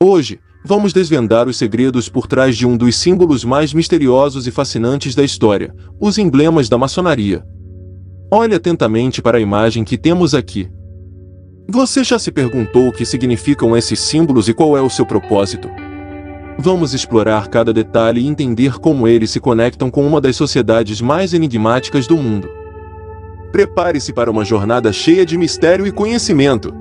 Hoje, vamos desvendar os segredos por trás de um dos símbolos mais misteriosos e fascinantes da história, os emblemas da maçonaria. Olhe atentamente para a imagem que temos aqui. Você já se perguntou o que significam esses símbolos e qual é o seu propósito? Vamos explorar cada detalhe e entender como eles se conectam com uma das sociedades mais enigmáticas do mundo. Prepare-se para uma jornada cheia de mistério e conhecimento.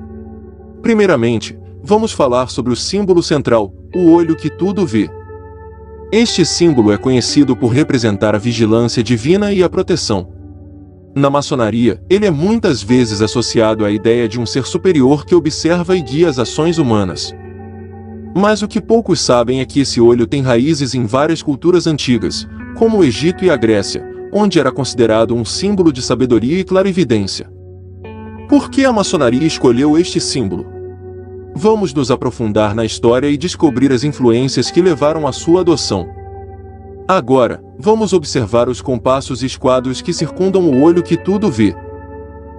Primeiramente, vamos falar sobre o símbolo central, o olho que tudo vê. Este símbolo é conhecido por representar a vigilância divina e a proteção. Na maçonaria, ele é muitas vezes associado à ideia de um ser superior que observa e guia as ações humanas. Mas o que poucos sabem é que esse olho tem raízes em várias culturas antigas, como o Egito e a Grécia, onde era considerado um símbolo de sabedoria e clarividência. Por que a maçonaria escolheu este símbolo? Vamos nos aprofundar na história e descobrir as influências que levaram à sua adoção. Agora, vamos observar os compassos e esquadros que circundam o olho que tudo vê.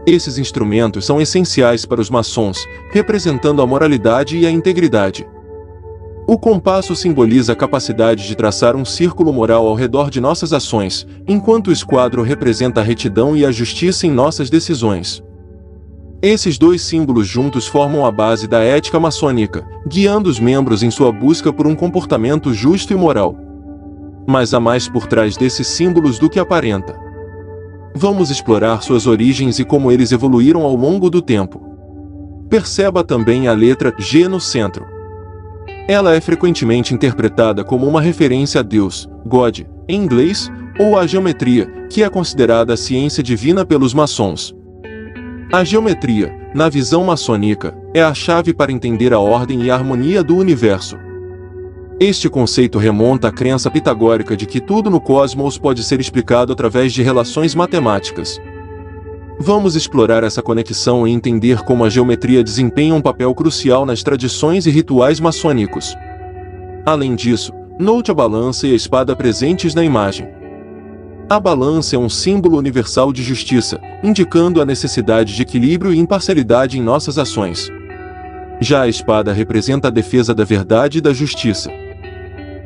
Esses instrumentos são essenciais para os maçons, representando a moralidade e a integridade. O compasso simboliza a capacidade de traçar um círculo moral ao redor de nossas ações, enquanto o esquadro representa a retidão e a justiça em nossas decisões. Esses dois símbolos juntos formam a base da ética maçônica, guiando os membros em sua busca por um comportamento justo e moral. Mas há mais por trás desses símbolos do que aparenta. Vamos explorar suas origens e como eles evoluíram ao longo do tempo. Perceba também a letra G no centro. Ela é frequentemente interpretada como uma referência a Deus, God, em inglês, ou à geometria, que é considerada a ciência divina pelos maçons. A geometria, na visão maçônica, é a chave para entender a ordem e a harmonia do universo. Este conceito remonta à crença pitagórica de que tudo no cosmos pode ser explicado através de relações matemáticas. Vamos explorar essa conexão e entender como a geometria desempenha um papel crucial nas tradições e rituais maçônicos. Além disso, note a balança e a espada presentes na imagem. A balança é um símbolo universal de justiça, indicando a necessidade de equilíbrio e imparcialidade em nossas ações. Já a espada representa a defesa da verdade e da justiça.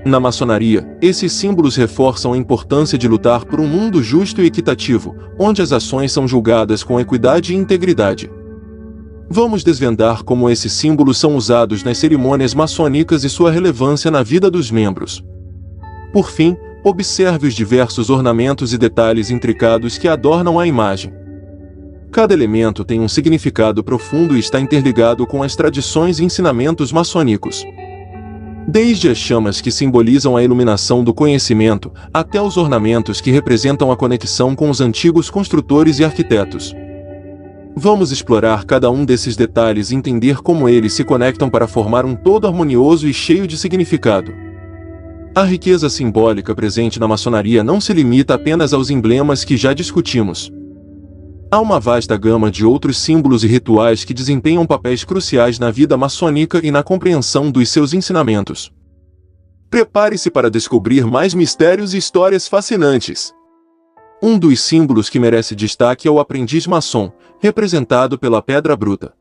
Na maçonaria, esses símbolos reforçam a importância de lutar por um mundo justo e equitativo, onde as ações são julgadas com equidade e integridade. Vamos desvendar como esses símbolos são usados nas cerimônias maçônicas e sua relevância na vida dos membros. Por fim, observe os diversos ornamentos e detalhes intricados que adornam a imagem. Cada elemento tem um significado profundo e está interligado com as tradições e ensinamentos maçônicos. Desde as chamas que simbolizam a iluminação do conhecimento, até os ornamentos que representam a conexão com os antigos construtores e arquitetos. Vamos explorar cada um desses detalhes e entender como eles se conectam para formar um todo harmonioso e cheio de significado. A riqueza simbólica presente na maçonaria não se limita apenas aos emblemas que já discutimos. Há uma vasta gama de outros símbolos e rituais que desempenham papéis cruciais na vida maçônica e na compreensão dos seus ensinamentos. Prepare-se para descobrir mais mistérios e histórias fascinantes. Um dos símbolos que merece destaque é o aprendiz maçom, representado pela pedra bruta.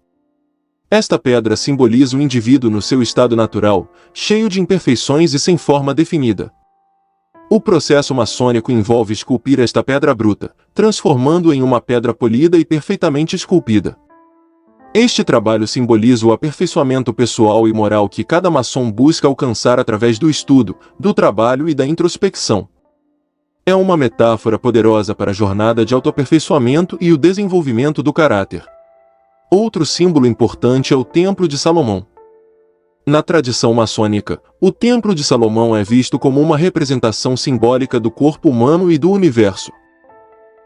Esta pedra simboliza o indivíduo no seu estado natural, cheio de imperfeições e sem forma definida. O processo maçônico envolve esculpir esta pedra bruta, transformando-a em uma pedra polida e perfeitamente esculpida. Este trabalho simboliza o aperfeiçoamento pessoal e moral que cada maçom busca alcançar através do estudo, do trabalho e da introspecção. É uma metáfora poderosa para a jornada de autoaperfeiçoamento e o desenvolvimento do caráter. Outro símbolo importante é o Templo de Salomão. Na tradição maçônica, o Templo de Salomão é visto como uma representação simbólica do corpo humano e do universo.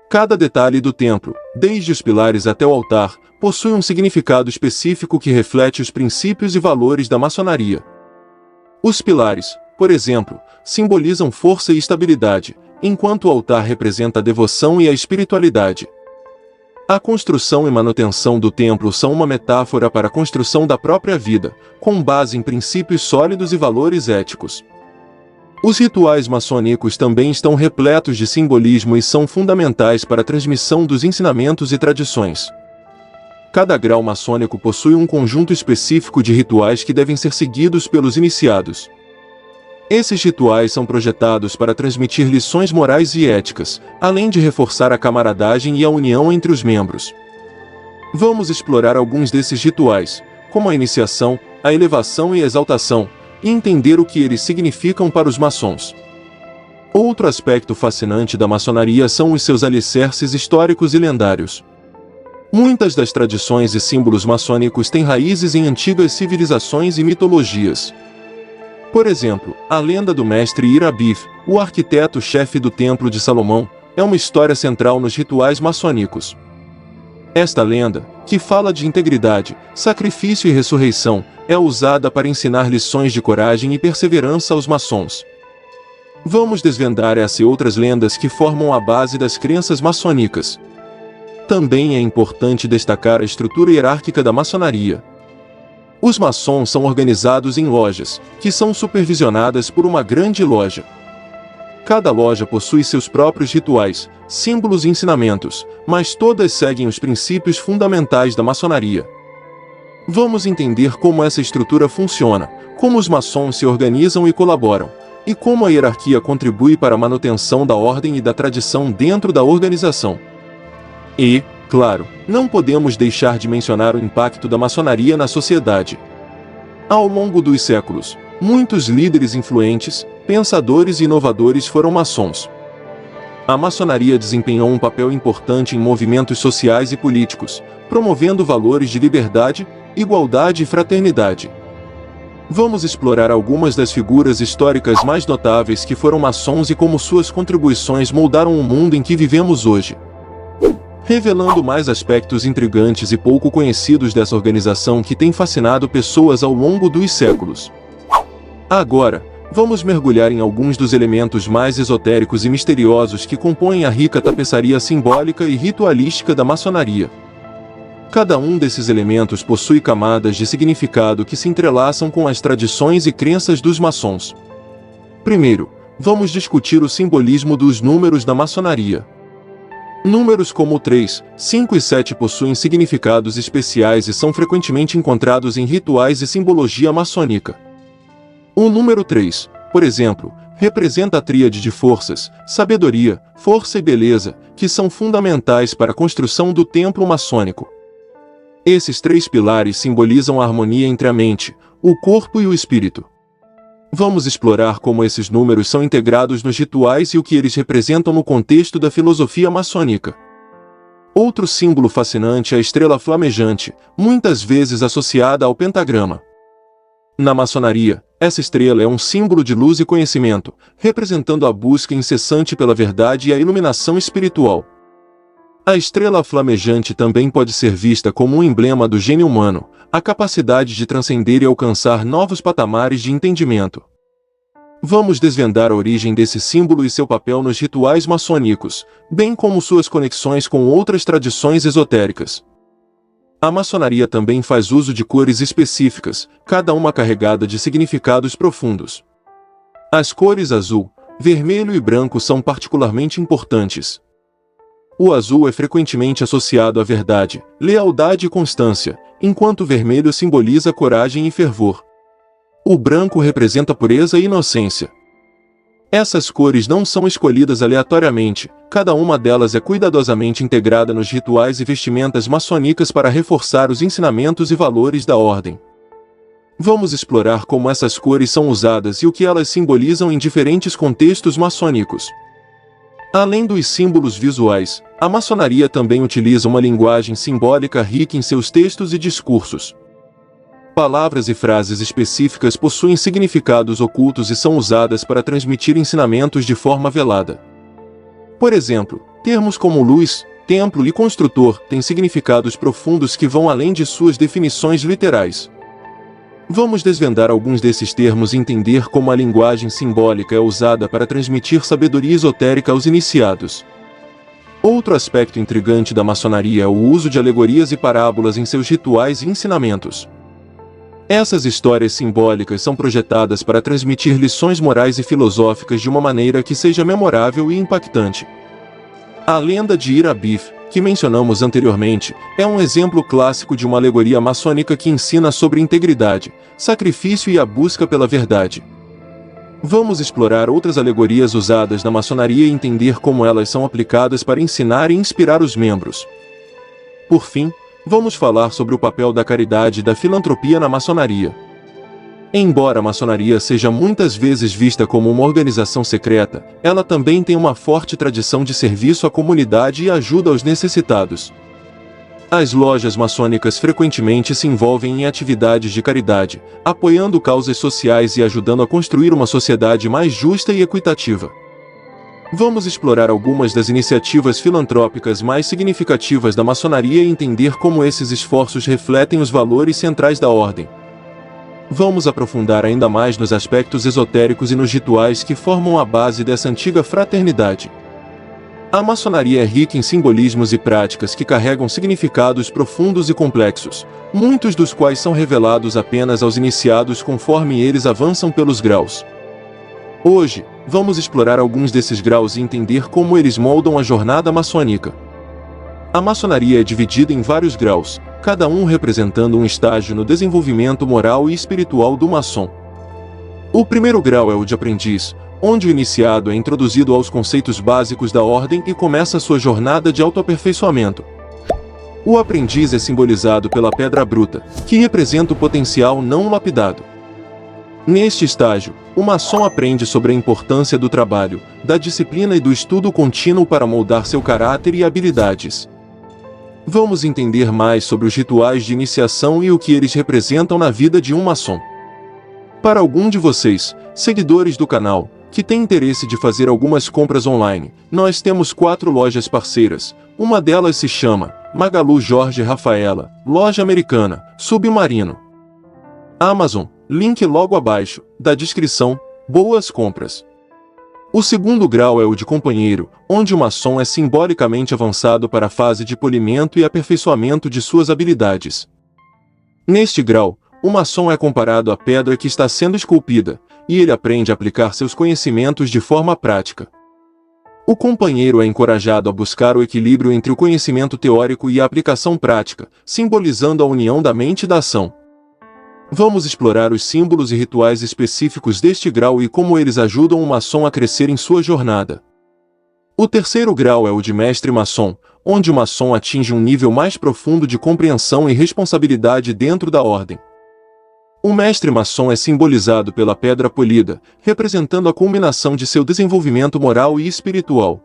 Cada detalhe do templo, desde os pilares até o altar, possui um significado específico que reflete os princípios e valores da maçonaria. Os pilares, por exemplo, simbolizam força e estabilidade, enquanto o altar representa a devoção e a espiritualidade. A construção e manutenção do templo são uma metáfora para a construção da própria vida, com base em princípios sólidos e valores éticos. Os rituais maçônicos também estão repletos de simbolismo e são fundamentais para a transmissão dos ensinamentos e tradições. Cada grau maçônico possui um conjunto específico de rituais que devem ser seguidos pelos iniciados. Esses rituais são projetados para transmitir lições morais e éticas, além de reforçar a camaradagem e a união entre os membros. Vamos explorar alguns desses rituais, como a iniciação, a elevação e a exaltação, e entender o que eles significam para os maçons. Outro aspecto fascinante da maçonaria são os seus alicerces históricos e lendários. Muitas das tradições e símbolos maçônicos têm raízes em antigas civilizações e mitologias. Por exemplo, a lenda do mestre Ira-Bif, o arquiteto-chefe do Templo de Salomão, é uma história central nos rituais maçônicos. Esta lenda, que fala de integridade, sacrifício e ressurreição, é usada para ensinar lições de coragem e perseverança aos maçons. Vamos desvendar essa e outras lendas que formam a base das crenças maçônicas. Também é importante destacar a estrutura hierárquica da maçonaria. Os maçons são organizados em lojas, que são supervisionadas por uma grande loja. Cada loja possui seus próprios rituais, símbolos e ensinamentos, mas todas seguem os princípios fundamentais da maçonaria. Vamos entender como essa estrutura funciona, como os maçons se organizam e colaboram, e como a hierarquia contribui para a manutenção da ordem e da tradição dentro da organização. E, claro, não podemos deixar de mencionar o impacto da maçonaria na sociedade. Ao longo dos séculos, muitos líderes influentes, pensadores e inovadores foram maçons. A maçonaria desempenhou um papel importante em movimentos sociais e políticos, promovendo valores de liberdade, igualdade e fraternidade. Vamos explorar algumas das figuras históricas mais notáveis que foram maçons e como suas contribuições moldaram o mundo em que vivemos hoje. Revelando mais aspectos intrigantes e pouco conhecidos dessa organização que tem fascinado pessoas ao longo dos séculos. Agora, vamos mergulhar em alguns dos elementos mais esotéricos e misteriosos que compõem a rica tapeçaria simbólica e ritualística da maçonaria. Cada um desses elementos possui camadas de significado que se entrelaçam com as tradições e crenças dos maçons. Primeiro, vamos discutir o simbolismo dos números da maçonaria. Números como o 3, 5 e 7 possuem significados especiais e são frequentemente encontrados em rituais e simbologia maçônica. O número 3, por exemplo, representa a tríade de forças, sabedoria, força e beleza, que são fundamentais para a construção do templo maçônico. Esses três pilares simbolizam a harmonia entre a mente, o corpo e o espírito. Vamos explorar como esses números são integrados nos rituais e o que eles representam no contexto da filosofia maçônica. Outro símbolo fascinante é a estrela flamejante, muitas vezes associada ao pentagrama. Na maçonaria, essa estrela é um símbolo de luz e conhecimento, representando a busca incessante pela verdade e a iluminação espiritual. A estrela flamejante também pode ser vista como um emblema do gênio humano, a capacidade de transcender e alcançar novos patamares de entendimento. Vamos desvendar a origem desse símbolo e seu papel nos rituais maçônicos, bem como suas conexões com outras tradições esotéricas. A maçonaria também faz uso de cores específicas, cada uma carregada de significados profundos. As cores azul, vermelho e branco são particularmente importantes. O azul é frequentemente associado à verdade, lealdade e constância, enquanto o vermelho simboliza coragem e fervor. O branco representa pureza e inocência. Essas cores não são escolhidas aleatoriamente, cada uma delas é cuidadosamente integrada nos rituais e vestimentas maçônicas para reforçar os ensinamentos e valores da ordem. Vamos explorar como essas cores são usadas e o que elas simbolizam em diferentes contextos maçônicos. Além dos símbolos visuais, a maçonaria também utiliza uma linguagem simbólica rica em seus textos e discursos. Palavras e frases específicas possuem significados ocultos e são usadas para transmitir ensinamentos de forma velada. Por exemplo, termos como luz, templo e construtor têm significados profundos que vão além de suas definições literais. Vamos desvendar alguns desses termos e entender como a linguagem simbólica é usada para transmitir sabedoria esotérica aos iniciados. Outro aspecto intrigante da maçonaria é o uso de alegorias e parábolas em seus rituais e ensinamentos. Essas histórias simbólicas são projetadas para transmitir lições morais e filosóficas de uma maneira que seja memorável e impactante. A lenda de Ira-Bif, que mencionamos anteriormente, é um exemplo clássico de uma alegoria maçônica que ensina sobre integridade, sacrifício e a busca pela verdade. Vamos explorar outras alegorias usadas na maçonaria e entender como elas são aplicadas para ensinar e inspirar os membros. Por fim, vamos falar sobre o papel da caridade e da filantropia na maçonaria. Embora a maçonaria seja muitas vezes vista como uma organização secreta, ela também tem uma forte tradição de serviço à comunidade e ajuda aos necessitados. As lojas maçônicas frequentemente se envolvem em atividades de caridade, apoiando causas sociais e ajudando a construir uma sociedade mais justa e equitativa. Vamos explorar algumas das iniciativas filantrópicas mais significativas da maçonaria e entender como esses esforços refletem os valores centrais da ordem. Vamos aprofundar ainda mais nos aspectos esotéricos e nos rituais que formam a base dessa antiga fraternidade. A maçonaria é rica em simbolismos e práticas que carregam significados profundos e complexos, muitos dos quais são revelados apenas aos iniciados conforme eles avançam pelos graus. Hoje, vamos explorar alguns desses graus e entender como eles moldam a jornada maçônica. A maçonaria é dividida em vários graus, cada um representando um estágio no desenvolvimento moral e espiritual do maçom. O primeiro grau é o de aprendiz, onde o iniciado é introduzido aos conceitos básicos da ordem e começa sua jornada de autoaperfeiçoamento. O aprendiz é simbolizado pela pedra bruta, que representa o potencial não lapidado. Neste estágio, o maçom aprende sobre a importância do trabalho, da disciplina e do estudo contínuo para moldar seu caráter e habilidades. Vamos entender mais sobre os rituais de iniciação e o que eles representam na vida de um maçom. Para algum de vocês, seguidores do canal, que tem interesse de fazer algumas compras online, nós temos 4 lojas parceiras. Uma delas se chama Magalu Jorge Rafaela, Loja Americana, Submarino. Amazon, link logo abaixo, da descrição. Boas compras! O segundo grau é o de companheiro, onde o maçom é simbolicamente avançado para a fase de polimento e aperfeiçoamento de suas habilidades. Neste grau, o maçom é comparado à pedra que está sendo esculpida, e ele aprende a aplicar seus conhecimentos de forma prática. O companheiro é encorajado a buscar o equilíbrio entre o conhecimento teórico e a aplicação prática, simbolizando a união da mente e da ação. Vamos explorar os símbolos e rituais específicos deste grau e como eles ajudam o maçom a crescer em sua jornada. O terceiro grau é o de mestre maçom, onde o maçom atinge um nível mais profundo de compreensão e responsabilidade dentro da ordem. O mestre maçom é simbolizado pela pedra polida, representando a culminação de seu desenvolvimento moral e espiritual.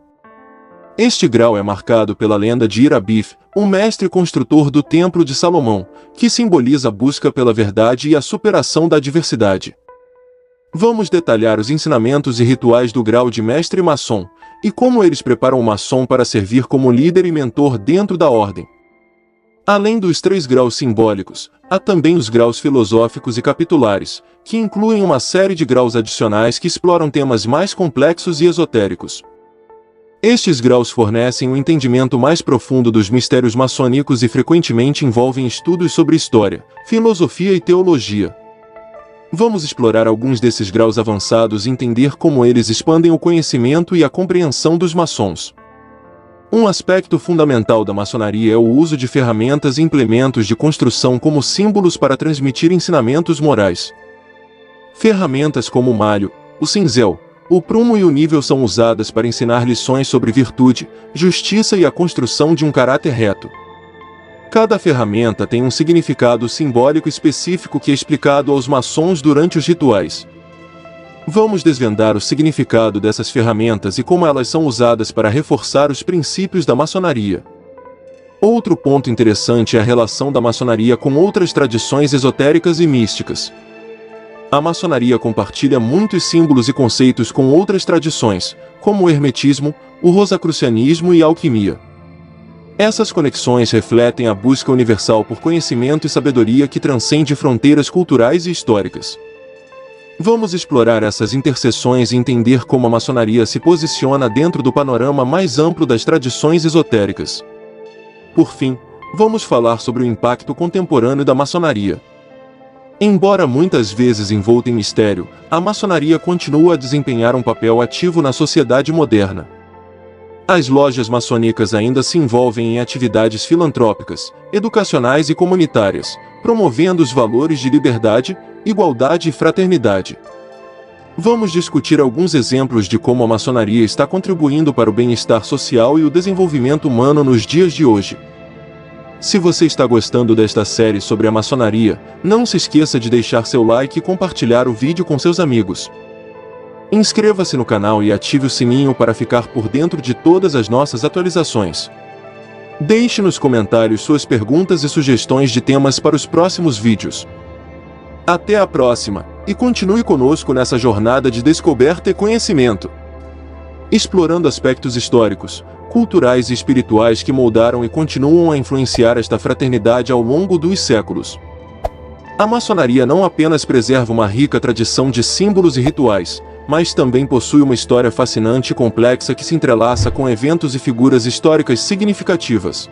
Este grau é marcado pela lenda de Ira-Bif, um mestre construtor do Templo de Salomão, que simboliza a busca pela verdade e a superação da adversidade. Vamos detalhar os ensinamentos e rituais do grau de mestre maçom, e como eles preparam o maçom para servir como líder e mentor dentro da ordem. Além dos 3 graus simbólicos, há também os graus filosóficos e capitulares, que incluem uma série de graus adicionais que exploram temas mais complexos e esotéricos. Estes graus fornecem um entendimento mais profundo dos mistérios maçônicos e frequentemente envolvem estudos sobre história, filosofia e teologia. Vamos explorar alguns desses graus avançados e entender como eles expandem o conhecimento e a compreensão dos maçons. Um aspecto fundamental da maçonaria é o uso de ferramentas e implementos de construção como símbolos para transmitir ensinamentos morais. Ferramentas como o malho, o cinzel, o prumo e o nível são usadas para ensinar lições sobre virtude, justiça e a construção de um caráter reto. Cada ferramenta tem um significado simbólico específico que é explicado aos maçons durante os rituais. Vamos desvendar o significado dessas ferramentas e como elas são usadas para reforçar os princípios da maçonaria. Outro ponto interessante é a relação da maçonaria com outras tradições esotéricas e místicas. A maçonaria compartilha muitos símbolos e conceitos com outras tradições, como o hermetismo, o rosacrucianismo e a alquimia. Essas conexões refletem a busca universal por conhecimento e sabedoria que transcende fronteiras culturais e históricas. Vamos explorar essas interseções e entender como a maçonaria se posiciona dentro do panorama mais amplo das tradições esotéricas. Por fim, vamos falar sobre o impacto contemporâneo da maçonaria. Embora muitas vezes envolta em mistério, a maçonaria continua a desempenhar um papel ativo na sociedade moderna. As lojas maçônicas ainda se envolvem em atividades filantrópicas, educacionais e comunitárias, promovendo os valores de liberdade, igualdade e fraternidade. Vamos discutir alguns exemplos de como a maçonaria está contribuindo para o bem-estar social e o desenvolvimento humano nos dias de hoje. Se você está gostando desta série sobre a maçonaria, não se esqueça de deixar seu like e compartilhar o vídeo com seus amigos. Inscreva-se no canal e ative o sininho para ficar por dentro de todas as nossas atualizações. Deixe nos comentários suas perguntas e sugestões de temas para os próximos vídeos. Até a próxima, e continue conosco nessa jornada de descoberta e conhecimento. Explorando aspectos históricos, culturais e espirituais que moldaram e continuam a influenciar esta fraternidade ao longo dos séculos. A maçonaria não apenas preserva uma rica tradição de símbolos e rituais, mas também possui uma história fascinante e complexa que se entrelaça com eventos e figuras históricas significativas.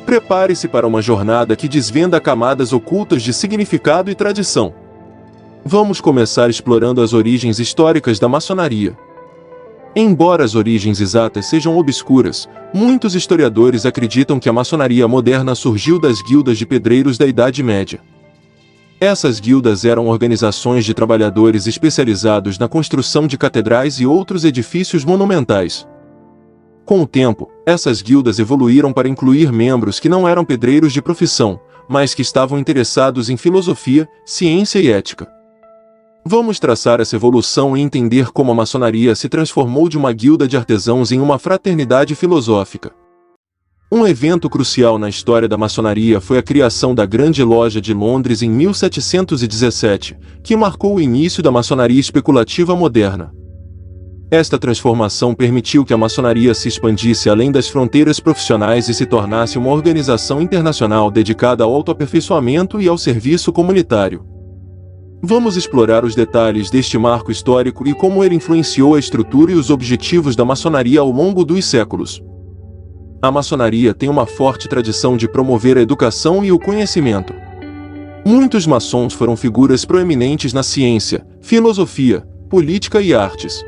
Prepare-se para uma jornada que desvenda camadas ocultas de significado e tradição. Vamos começar explorando as origens históricas da maçonaria. Embora as origens exatas sejam obscuras, muitos historiadores acreditam que a maçonaria moderna surgiu das guildas de pedreiros da Idade Média. Essas guildas eram organizações de trabalhadores especializados na construção de catedrais e outros edifícios monumentais. Com o tempo, essas guildas evoluíram para incluir membros que não eram pedreiros de profissão, mas que estavam interessados em filosofia, ciência e ética. Vamos traçar essa evolução e entender como a maçonaria se transformou de uma guilda de artesãos em uma fraternidade filosófica. Um evento crucial na história da maçonaria foi a criação da Grande Loja de Londres em 1717, que marcou o início da maçonaria especulativa moderna. Esta transformação permitiu que a maçonaria se expandisse além das fronteiras profissionais e se tornasse uma organização internacional dedicada ao autoaperfeiçoamento e ao serviço comunitário. Vamos explorar os detalhes deste marco histórico e como ele influenciou a estrutura e os objetivos da maçonaria ao longo dos séculos. A maçonaria tem uma forte tradição de promover a educação e o conhecimento. Muitos maçons foram figuras proeminentes na ciência, filosofia, política e artes.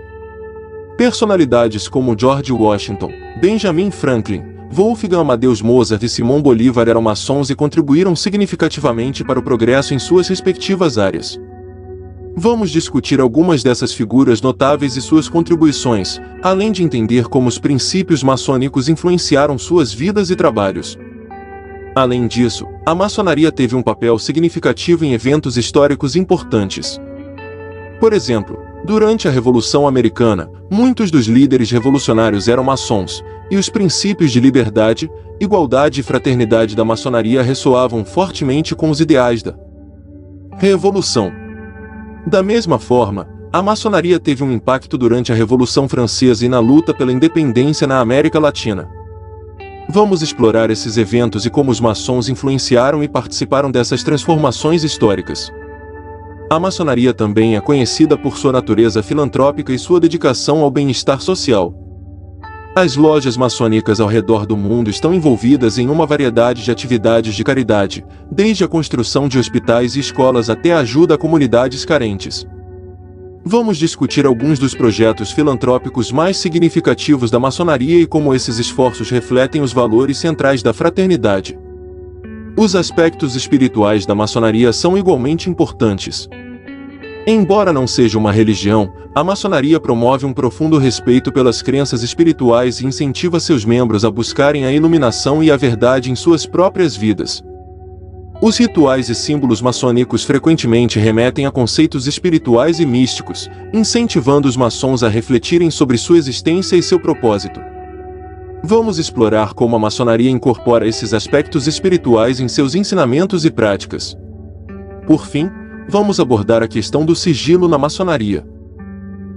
Personalidades como George Washington, Benjamin Franklin, Wolfgang Amadeus Mozart e Simão Bolívar eram maçons e contribuíram significativamente para o progresso em suas respectivas áreas. Vamos discutir algumas dessas figuras notáveis e suas contribuições, além de entender como os princípios maçônicos influenciaram suas vidas e trabalhos. Além disso, a maçonaria teve um papel significativo em eventos históricos importantes. Por exemplo, durante a Revolução Americana, muitos dos líderes revolucionários eram maçons, e os princípios de liberdade, igualdade e fraternidade da maçonaria ressoavam fortemente com os ideais da Revolução. Da mesma forma, a maçonaria teve um impacto durante a Revolução Francesa e na luta pela independência na América Latina. Vamos explorar esses eventos e como os maçons influenciaram e participaram dessas transformações históricas. A maçonaria também é conhecida por sua natureza filantrópica e sua dedicação ao bem-estar social. As lojas maçônicas ao redor do mundo estão envolvidas em uma variedade de atividades de caridade, desde a construção de hospitais e escolas até a ajuda a comunidades carentes. Vamos discutir alguns dos projetos filantrópicos mais significativos da maçonaria e como esses esforços refletem os valores centrais da fraternidade. Os aspectos espirituais da maçonaria são igualmente importantes. Embora não seja uma religião, a maçonaria promove um profundo respeito pelas crenças espirituais e incentiva seus membros a buscarem a iluminação e a verdade em suas próprias vidas. Os rituais e símbolos maçônicos frequentemente remetem a conceitos espirituais e místicos, incentivando os maçons a refletirem sobre sua existência e seu propósito. Vamos explorar como a maçonaria incorpora esses aspectos espirituais em seus ensinamentos e práticas. Por fim, vamos abordar a questão do sigilo na maçonaria.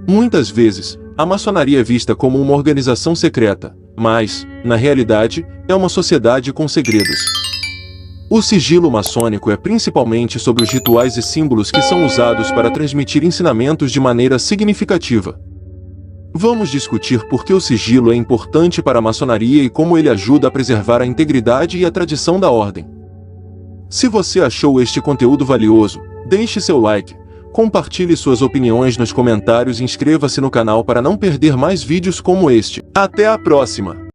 Muitas vezes, a maçonaria é vista como uma organização secreta, mas, na realidade, é uma sociedade com segredos. O sigilo maçônico é principalmente sobre os rituais e símbolos que são usados para transmitir ensinamentos de maneira significativa. Vamos discutir por que o sigilo é importante para a maçonaria e como ele ajuda a preservar a integridade e a tradição da ordem. Se você achou este conteúdo valioso, deixe seu like, Compartilhe suas opiniões nos comentários e inscreva-se no canal para não perder mais vídeos como este. Até a próxima!